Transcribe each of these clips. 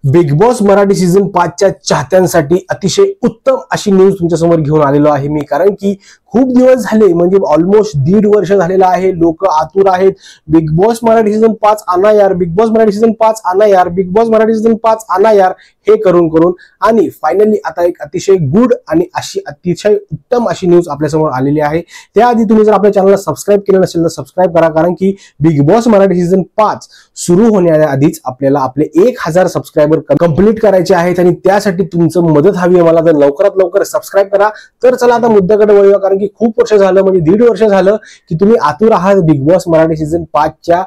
Big boss Marathi season 5 च्या चाहत्यांसाठी अतिशय उत्तम अशी न्यूज तुमच्या समोर घेऊन आलेलो आहे मी। कारण की खूप दिवस झाले, म्हणजे ऑलमोस्ट 1.5 वर्ष झालेला आहे, लोक आतुर आहेत, बिग बॉस मराठी सीझन 5 आणा यार, बिग बॉस मराठी सीझन 5 आणा यार, बिग बॉस मराठी सीझन 5 आणा यार, हे करून आणि फायनली आता एक अतिशय गुड आणि अशी अतिशय उत्तम अशी न्यूज आपल्या समोर आलेली आहे। त्याआधी तुम्ही जर आपल्या चॅनलला सबस्क्राईब केलं नसेल तर सबस्क्राईब करा, कारण की बिग बॉस मराठी सीझन 5 सुरू होण्याआधीच आपल्याला आपले 1000 सबस्क्रायबर कंप्लीट करायचे आहेत आणि त्यासाठी तुमचं मदत हवी आहे मला, तर लवकरात लवकर सबस्क्राईब करा। तर चला आता मुद्द्याकडे वळूया, कारण की खूप वर्ष झालं, म्हणजे 1.5 वर्ष झालं की तुम्ही आतुर आहात बिग बॉस मराठी सीझन 5 च्या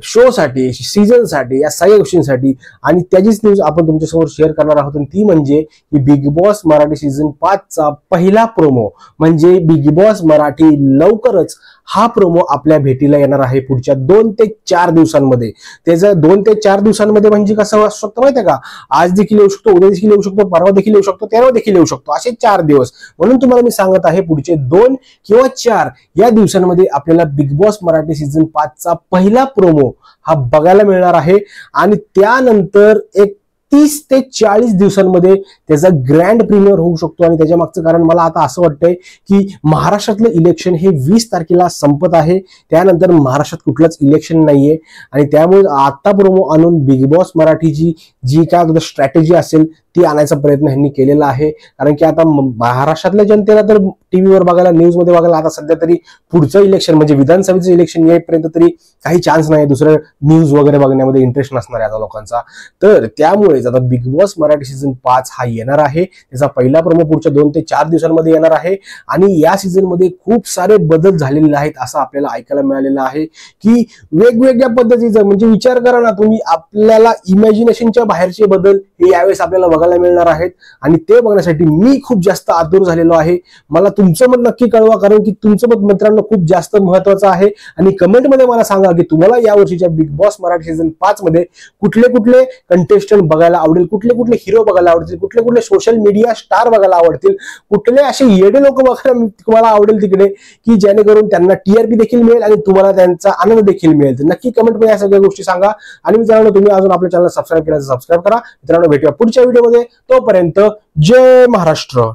शो साठी, सीझन साठी, या सगळ्या गोष्टींसाठी, आणि त्याचीच न्यूज आपण तुमच्यासमोर शेअर करणार आहोत। ती म्हणजे की बिग बॉस मराठी सीझन 5 चा पहिला प्रोमो, म्हणजे बिग बॉस मराठी लवकरच हा प्रोमो आपल्या भेटीला येणार आहे पुढच्या 2 ते 4 दिवसांमध्ये। त्याचं 2 ते 4 दिवसांमध्ये म्हणजे कसं असू शकतं माहितीये का, आज देखील येऊ शकतो, उद्या देखील येऊ शकतो, परवा देखील येऊ शकतो, तेरवा देखील येऊ शकतो, असे 4 दिवस। म्हणून तुम्हाला मी सांगत आहे पुढचे 2 किंवा 4 या दिवसांमध्ये आपल्याला बिग बॉस मराठी सीझन 5 चा पहिला प्रोमो हा बघायला मिळणार आहे, आणि त्यानंतर एक 30 ते 40 दिवसांमध्ये त्याचा ग्रँड प्रीमियर होऊ शकतो। आणि त्याच्या मागचं कारण मला आता असं वाटतंय की महाराष्ट्रातलं इलेक्शन हे 20 तारखेला संपत आहे, त्यानंतर महाराष्ट्रात कुठलंच इलेक्शन नाहीये, आणि त्यामुळे आता प्रोमो आणून बिग बॉस मराठीची जी काय स्ट्रॅटेजी असेल ती आणायचा प्रयत्न ह्यांनी केलेला आहे। कारण की आता महाराष्ट्रातल्या जनतेला तर टीव्हीवर बघायला, न्यूज मध्ये बघायला आता सध्या तरी पुढचं इलेक्शन म्हणजे विधानसभेचं इलेक्शन येईपर्यंत तरी काही चान्स नाही, दुसरं न्यूज वगैरे बघण्यामध्ये इंटरेस्ट नसणार आहे आता लोकांचा। तर त्यामुळे आता बिग बॉस मराठी सीझन 5 हा येणार आहे, त्याचा पहिला प्रोमो पुढच्या 2 ते 4 दिवसांमध्ये येणार आहे, आणि या सीझन मध्ये खूप सारे बदल झालेले आहेत असं आपल्याला ऐकायला मिळालेलं आहे की वेगवेगळ्या पद्धतीचं, म्हणजे विचार करा ना तुम्ही, आपल्याला इमॅजिनेशनच्या बाहेरचे बदल हे यावेळेस आपल्याला बघायला मिळणार आहेत, आणि ते बघण्यासाठी मी खूप जास्त आतुर झालेलो आहे। मला तुमचं मत नक्की कळवा, कारण की तुमचं मत मित्रांनो खूप जास्त महत्वाचं आहे, आणि कमेंट मध्ये मला सांगा की तुम्हाला या वर्षीच्या बिग बॉस मराठी सीझन 5 मध्ये कुठले कुठले कंटेस्टंट बघायला आवडेल, कुठले कुठले हिरो बघायला आवडतील, कुठले कुठले सोशल मीडिया स्टार बघायला आवडतील, कुठले असे येडे लोक बघायला तुम्हाला आवडेल तिकडे, की जेणेकरून त्यांना टीआरपी देखील मिळेल आणि तुम्हाला त्यांचा आनंद देखील मिळेल। तर नक्की कमेंट मध्ये या सगळ्या गोष्टी सांगा, आणि मित्रांनो तुम्ही अजून आपल्या चॅनल सबस्क्राईब केलं तर सबस्क्राईब करा। मित्रांनो भेटूया पुढच्या व्हिडिओमध्ये, तोपर्यंत जय महाराष्ट्र।